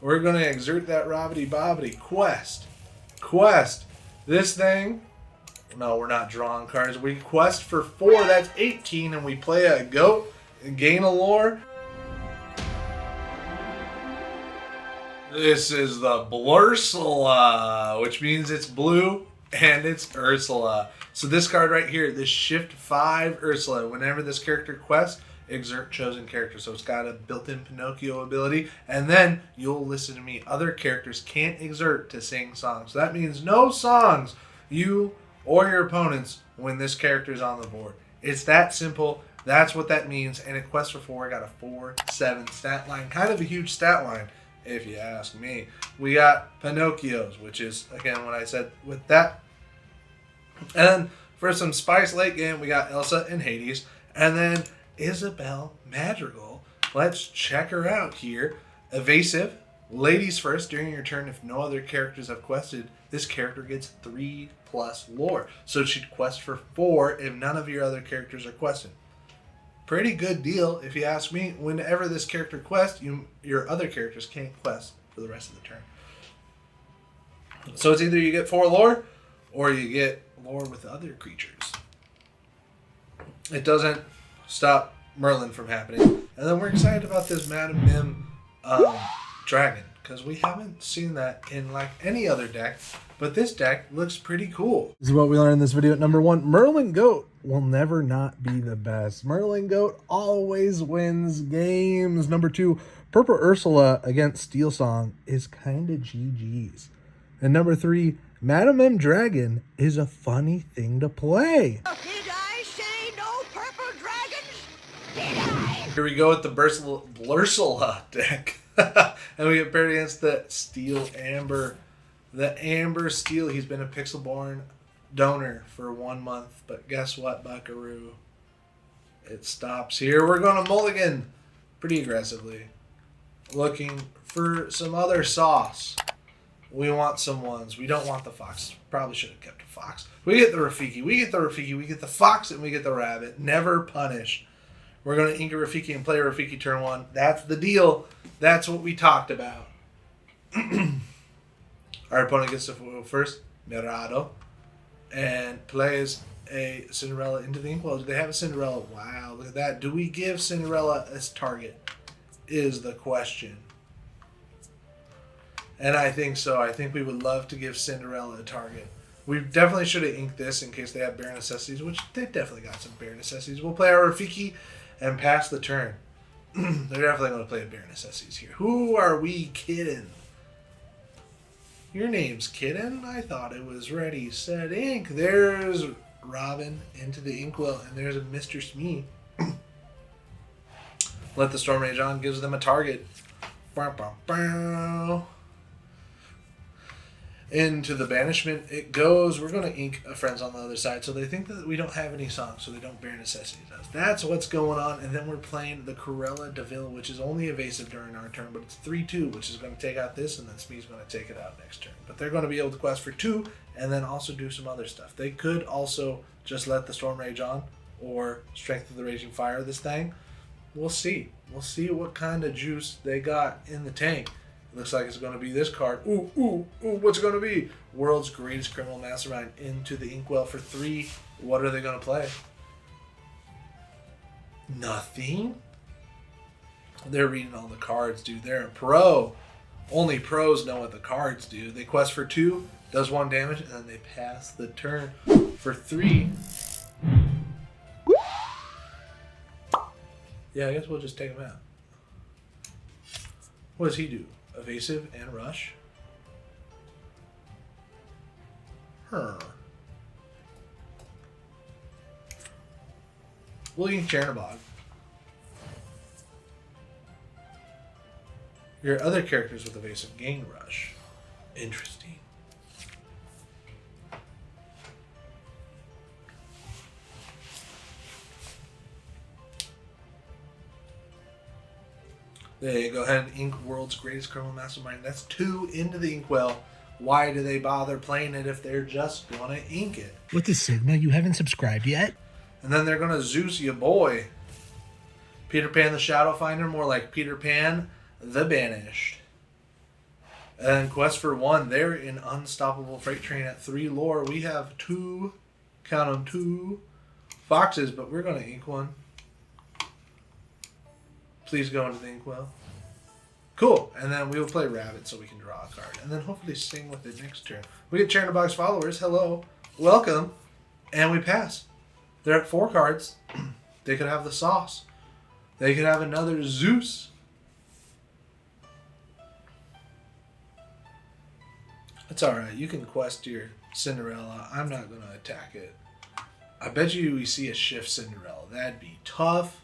We're going to exert that Robbity Bobbity. Quest. This thing. No, we're not drawing cards. We quest for 4. That's 18. And we play a goat and gain a lore. This is the Blursula, which means it's blue and it's Ursula. So this card right here, this Shift 5 Ursula, whenever this character quests, exert chosen character. So it's got a built-in Pinocchio ability. And then you'll listen to me. Other characters can't exert to sing songs. So that means no songs, you or your opponents, when this character is on the board. It's that simple. That's what that means. And it quests for 4. I got a 4/7 stat line. Kind of a huge stat line, if you ask me. We got Pinocchios, which is, again, what I said with that. And then for some spice late game, we got Elsa and Hades. And then Isabelle Madrigal. Let's check her out here. Evasive. Ladies first during your turn. If no other characters have quested, this character gets 3+ lore. So she'd quest for 4 if none of your other characters are quested. Pretty good deal, if you ask me. Whenever this character quests, your other characters can't quest for the rest of the turn. So it's either you get 4 lore, or you get lore with other creatures. It doesn't stop Merlin from happening. And then we're excited about this Madame Mim dragon, because we haven't seen that in like any other deck. But this deck looks pretty cool. This is what we learned in this video. Number 1, Merlin Goat will never not be the best. Merlin Goat always wins games. Number 2, Purple Ursula against Steel Song is kind of GG's. And number 3, Madame M Dragon is a funny thing to play. Did I say no purple dragons? Did I? Here we go with the Blursula deck. And we get paired against the Steel Amber. The Amber Steel, he's been a Pixelborn donor for 1 month. But guess what, buckaroo? It stops here. We're going to mulligan pretty aggressively. Looking for some other sauce. We want some ones. We don't want the fox. Probably should have kept a fox. We get the Rafiki. We get the fox, and we get the rabbit. Never punish. We're going to ink a Rafiki and play a Rafiki turn 1. That's the deal. That's what we talked about. Our opponent gets to foil first, Mirado, and plays a Cinderella into the inkwell. Do they have a Cinderella? Wow, look at that. Do we give Cinderella as target? Is the question. And I think so. I think we would love to give Cinderella a target. We definitely should have inked this in case they have bare necessities, which they definitely got some bare necessities. We'll play our Rafiki and pass the turn. They're definitely going to play a bare necessities here. Who are we kidding? Your name's Kitten? I thought it was ready, set, ink. There's Robin into the inkwell, and there's a Mr. Smee. Let the Storm Rage on, gives them a target. Bow, bow, bow. Into the banishment it goes. We're going to ink a Friends on the other side, so they think that we don't have any songs, so they don't bear necessities. That's what's going on. And then we're playing the Corella Deville, which is only evasive during our turn, but it's 3/2, which is going to take out this, and then Smee's going to take it out next turn. But they're going to be able to quest for 2 and then also do some other stuff. They could also just let the Storm Rage on or Strength of the Raging Fire this thing. We'll see. We'll see what kind of juice they got in the tank. Looks like it's going to be this card. Ooh, ooh, ooh, what's it going to be? World's Greatest Criminal Mastermind into the inkwell for 3. What are they going to play? Nothing? They're reading all the cards, dude. They're a pro. Only pros know what the cards do. They quest for 2, does 1 damage, and then they pass the turn for 3. Yeah, I guess we'll just take him out. What does he do? Evasive and rush? William Chernobog. Your other characters with evasive gain rush. Interesting. They go ahead and ink World's Greatest Criminal Mastermind. That's 2 into the inkwell. Why do they bother playing it if they're just going to ink it? What the Sigma? You haven't subscribed yet? And then they're going to Zeus ya boy. Peter Pan the Shadow Finder, more like Peter Pan the Banished. And quest for 1, they're in unstoppable freight train at 3 lore. We have 2, count them, 2 foxes, but we're going to ink one. Please go into the inkwell. Cool. And then we will play rabbit so we can draw a card. And then hopefully sing with it next turn. We get Chatterbox followers. Hello. Welcome. And we pass. They're at 4 cards. They could have the sauce. They could have another Zeus. It's alright. You can quest your Cinderella. I'm not going to attack it. I bet you we see a shift Cinderella. That'd be tough.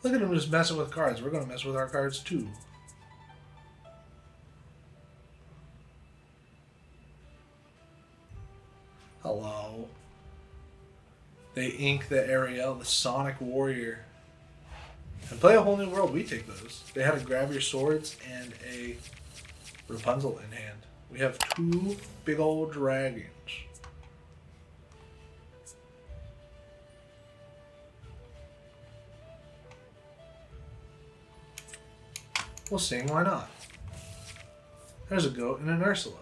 Look at him just messing with cards. We're going to mess with our cards too. Hello. They ink the Ariel, the Sonic Warrior. And play a whole new world. We take those. They had a grab your swords and a Rapunzel in hand. We have 2 big old dragons. We'll sing, why not? There's a goat and an Ursula.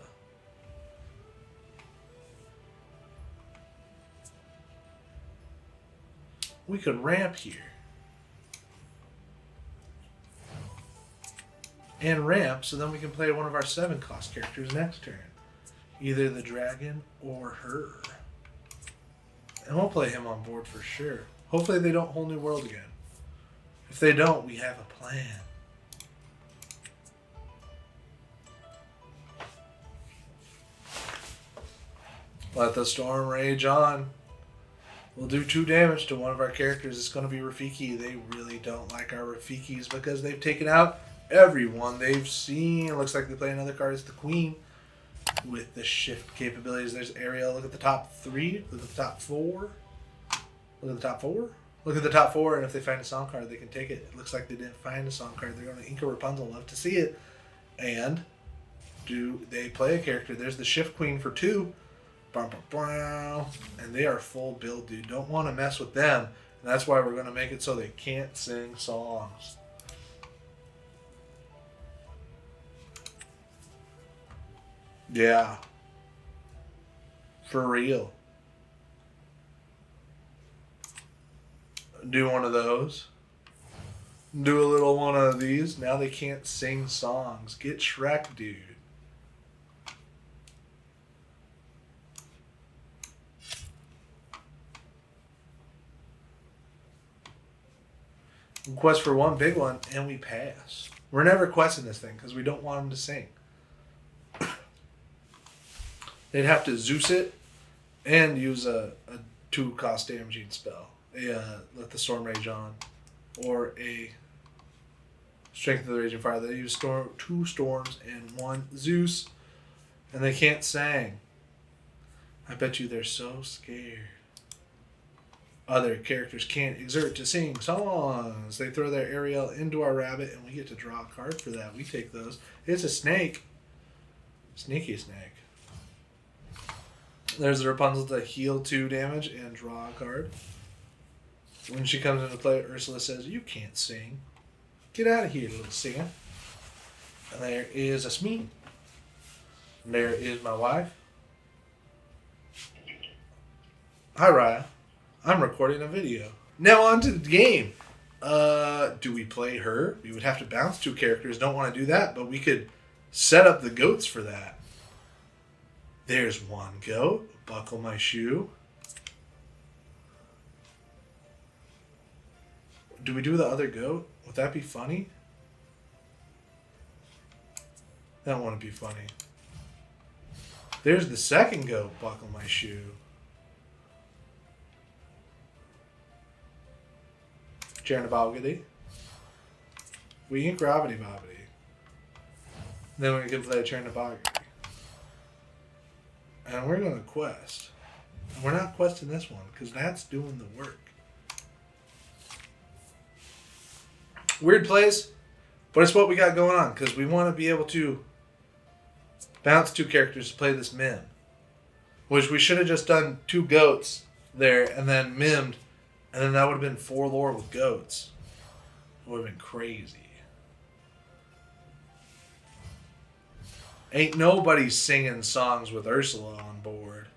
We could ramp here. And ramp, so then we can play one of our 7-cost characters next turn. Either the dragon or her. And we'll play him on board for sure. Hopefully they don't whole new world again. If they don't, we have a plan. Let the storm rage on. We'll do 2 damage to one of our characters. It's going to be Rafiki. They really don't like our Rafikis because they've taken out everyone they've seen. It looks like they play another card as the Queen with the shift capabilities. There's Ariel. Look at the top 3. Look at the top 4. Look at the top 4. Look at the top 4, and if they find a song card, they can take it. It looks like they didn't find a song card. They're going to ink a Rapunzel. Love to see it. And do they play a character? There's the Shift Queen for 2. And they are full build, dude. Don't want to mess with them. And that's why we're going to make it so they can't sing songs. Yeah. For real. Do one of those. Do a little one of these. Now they can't sing songs. Get Shrek, dude. Quest for 1 big one, and we pass. We're never questing this thing because we don't want them to sing. They'd have to Zeus it and use a 2-cost damaging spell. Let the storm rage on. Or a strength of the raging fire. They use 2 storms and 1 Zeus. And they can't sing. I bet you they're so scared. Other characters can't exert to sing songs. They throw their Ariel into our rabbit, and we get to draw a card for that. We take those. It's a snake. Sneaky snake. There's the Rapunzel to heal 2 damage and draw a card. When she comes into play, Ursula says, "You can't sing. Get out of here, little singer." And there is a Smee. And there is my wife. Hi, Raya. I'm recording a video. Now on to the game. Do we play her? We would have to bounce 2 characters. Don't want to do that, but we could set up the goats for that. There's 1 goat. Buckle my shoe. Do we do the other goat? Would that be funny? That wouldn't be funny. There's the 2nd goat. Buckle my shoe. Chernabogity. We ink Gravity Bobbity. Then we can play Chernabogity. And we're going to quest. And we're not questing this one because that's doing the work. Weird plays, but it's what we got going on because we want to be able to bounce 2 characters to play this mim. Which we should have just done 2 goats there and then mimmed. And then that would have been 4 lore with goats. It would have been crazy. Ain't nobody singing songs with Ursula on board.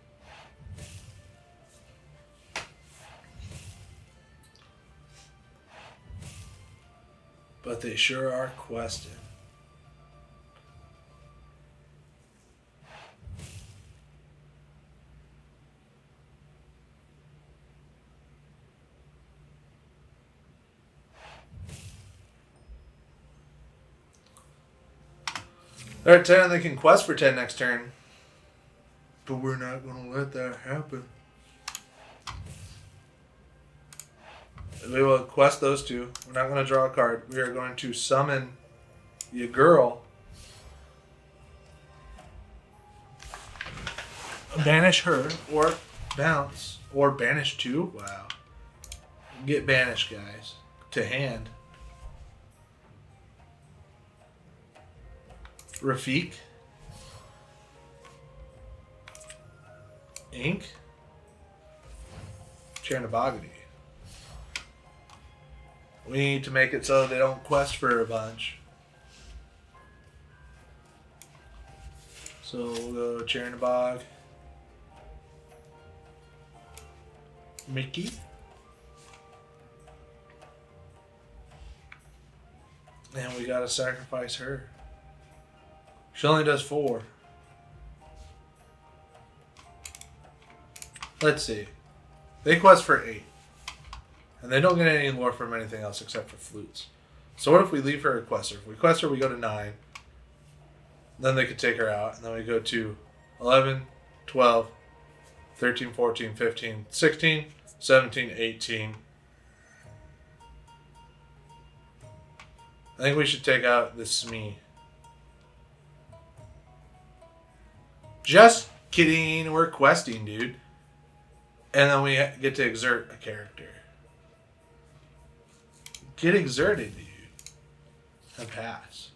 But they sure are questing. They're at 10, they can quest for 10 next turn. But we're not going to let that happen. We will quest those two. We're not going to draw a card. We are going to summon your girl. Banish her, or bounce, or banish two. Wow. Get banished, guys. To hand. Rafik. Ink. Chernabogany. We need to make it so they don't quest for a bunch. So we'll go Chernabog. Mickey. And we gotta sacrifice her. She only does 4. Let's see. They quest for 8. And they don't get any lore from anything else except for flutes. So what if we leave her a quester? If we quest her, we go to 9. Then they could take her out. And then we go to 11, 12, 13, 14, 15, 16, 17, 18. I think we should take out this Smee. Just kidding. We're questing, dude. And then we get to exert a character. Get exerted, dude. And pass.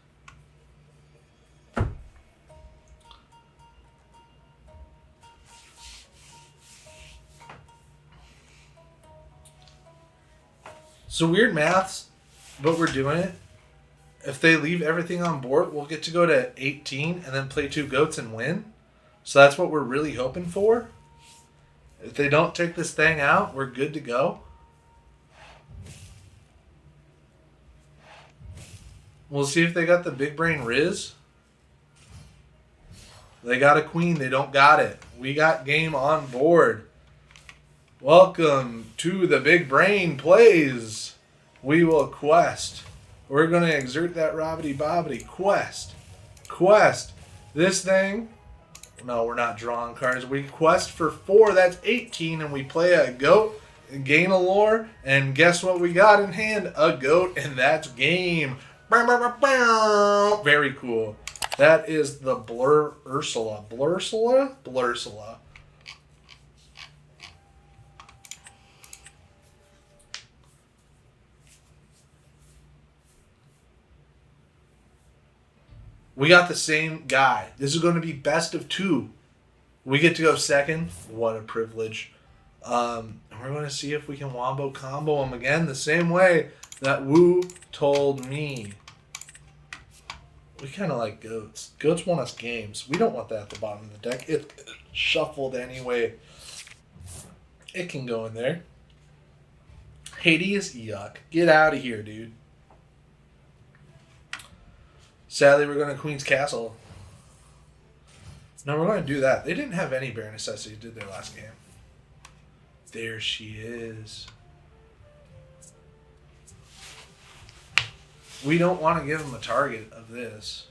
So weird maths, but we're doing it. If they leave everything on board, we'll get to go to 18 and then play 2 goats and win. So that's what we're really hoping for. If they don't take this thing out, we're good to go. We'll see if they got the big brain Riz. They got a queen. They don't got it. We got game on board. Welcome to the big brain plays. We will quest. We're going to exert that robbity bobbity. Quest. Quest. This thing. No, we're not drawing cards. We quest for 4. That's 18. And we play a goat and gain a lore. And guess what we got in hand? A goat. And that's game. Very cool. That is the Blursula. Blursula? Blursula. We got the same guy. This is going to be best of 2. We get to go second. What a privilege. We're going to see if we can wombo combo him again the same way that Wu told me. We kind of like goats. Goats want us games. We don't want that at the bottom of the deck. It's shuffled anyway. It can go in there. Hades, yuck. Get out of here, dude. Sadly, we're going to Queen's Castle. No, we're going to do that. They didn't have any bare necessities, did they, last game? There she is. We don't want to give them a target of this.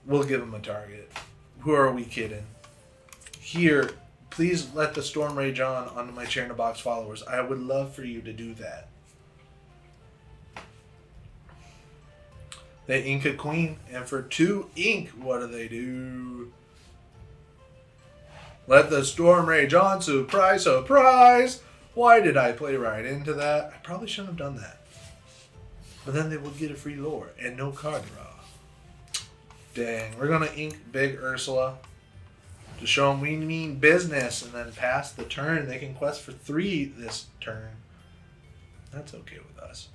We'll give them a target. Who are we kidding? Here, please let the storm rage on onto my Chernobox followers. I would love for you to do that. They ink a queen, and for 2 ink, what do? Let the storm rage on, surprise, surprise! Why did I play right into that? I probably shouldn't have done that. But then they would get a free lore and no card draw. Dang, we're going to ink big Ursula to show them we mean business, and then pass the turn. They can quest for 3 this turn. That's okay with us.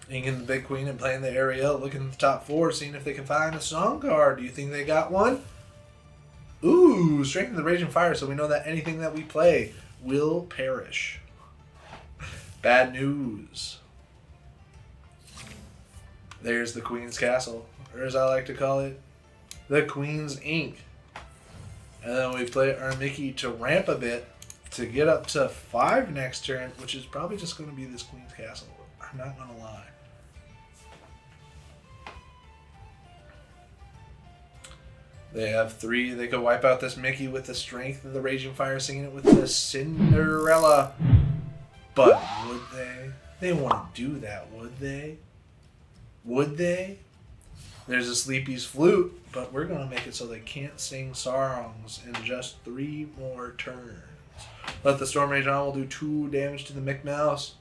Inking the Big Queen and playing the Ariel, looking at the top 4, seeing if they can find a song card. Do you think they got one? Ooh, Strength of the Raging Fire, so we know that anything that we play will perish. Bad news. There's the Queen's Castle, or as I like to call it, the Queen's Ink. And then we play our Mickey to ramp a bit to get up to 5 next turn, which is probably just going to be this Queen's Castle. I'm not going to lie. They have 3. They could wipe out this Mickey with the Strength of the Raging Fire, singing it with the Cinderella. But would they? They wouldn't do that, would they? Would they? There's a Sleepy's Flute, but we're going to make it so they can't sing songs in just 3 more turns. Let the Storm Rage on will do 2 damage to the McMouse.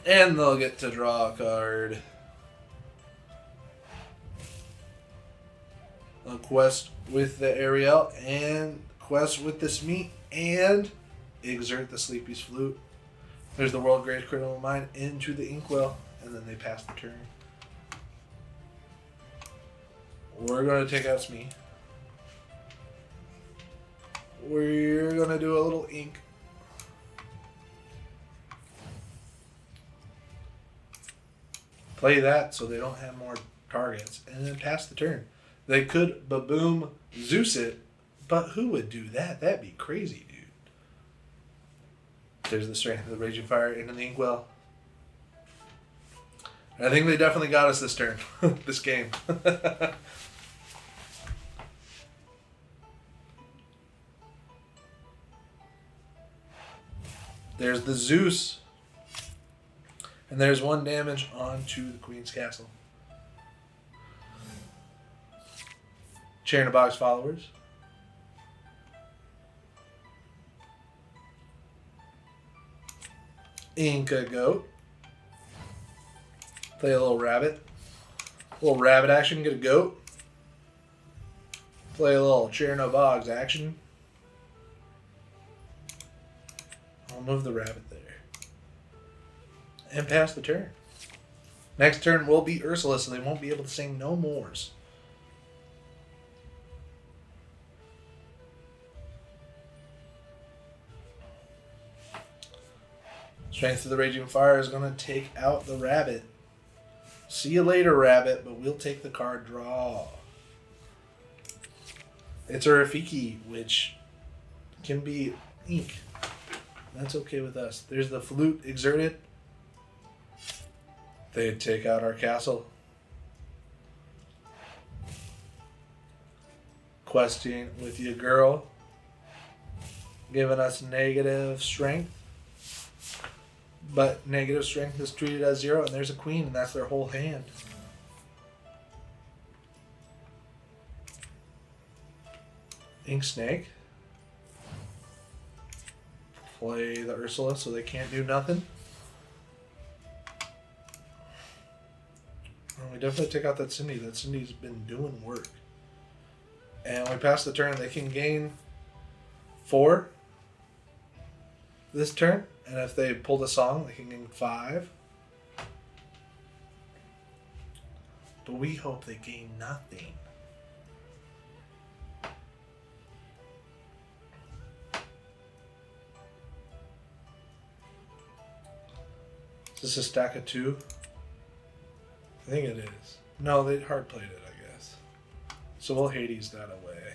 And they'll get to draw a card. A quest with the Ariel and quest with the Smeet and exert the Sleepy's Flute. There's the World Greatest Criminal Mind into the Inkwell, and then they pass the turn. We're going to take out Smee. We're going to do a little ink. Play that so they don't have more targets, and then pass the turn. They could Baboom Zeus it, but who would do that? That'd be crazy, dude. There's the Strength of the Raging Fire into the Inkwell. I think they definitely got us this turn, this game. There's the Zeus. And there's 1 damage onto the Queen's Castle. Chair in a Box followers. Inca Goat. Play a little rabbit. A little rabbit action, get a goat. Play a little Chair in a Box action. I'll move the rabbit there. And pass the turn. Next turn will be Ursula, so they won't be able to sing no mores. Strength of the Raging Fire is going to take out the rabbit. See you later, rabbit, but we'll take the card draw. It's a Rafiki, which can be ink. That's okay with us. There's the Flute exerted. They take out our castle. Questing with you, girl. Giving us negative strength. But negative strength is treated as 0, and there's a queen, and that's their whole hand. Ink Snake. Play the Ursula so they can't do nothing. We definitely take out that Cindy. That Cindy's been doing work. And we pass the turn. They can gain 4 this turn. And if they pull the song, they can gain 5. But we hope they gain nothing. Is this a stack of 2? I think it is. No, they hard played it, I guess. So we'll Hades that away.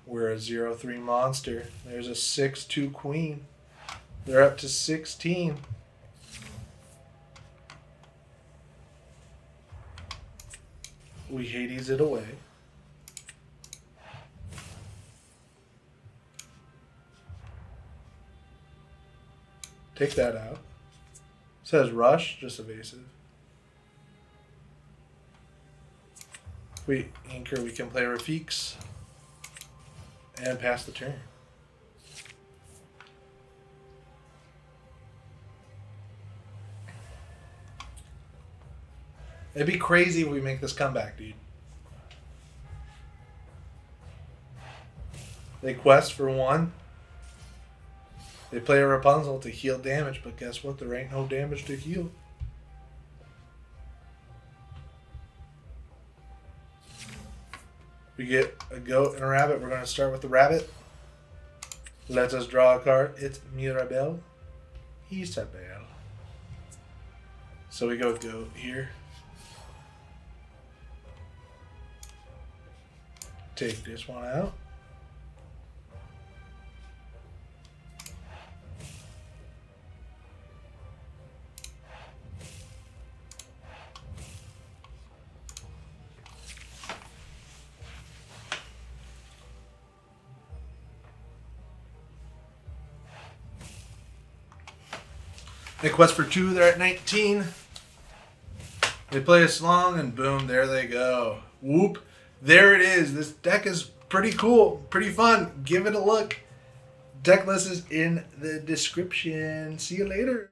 We're a 0-3 monster. There's a 6-2 queen. They're up to 16. We Hades it away. Take that out. Says rush, just evasive. If we anchor, we can play Rafiks and pass the turn. It'd be crazy if we make this comeback, dude. They quest for 1. They play a Rapunzel to heal damage, but guess what? There ain't no damage to heal. We get a goat and a rabbit. We're going to start with the rabbit. Let us draw a card. It's Mirabelle. Isabelle. So we go goat here. Take this one out. They quest for 2, they're at 19. They play a slong and boom, there they go. Whoop. There it is. This deck is pretty cool, pretty fun. Give it a look. Deck list is in the description. See you later.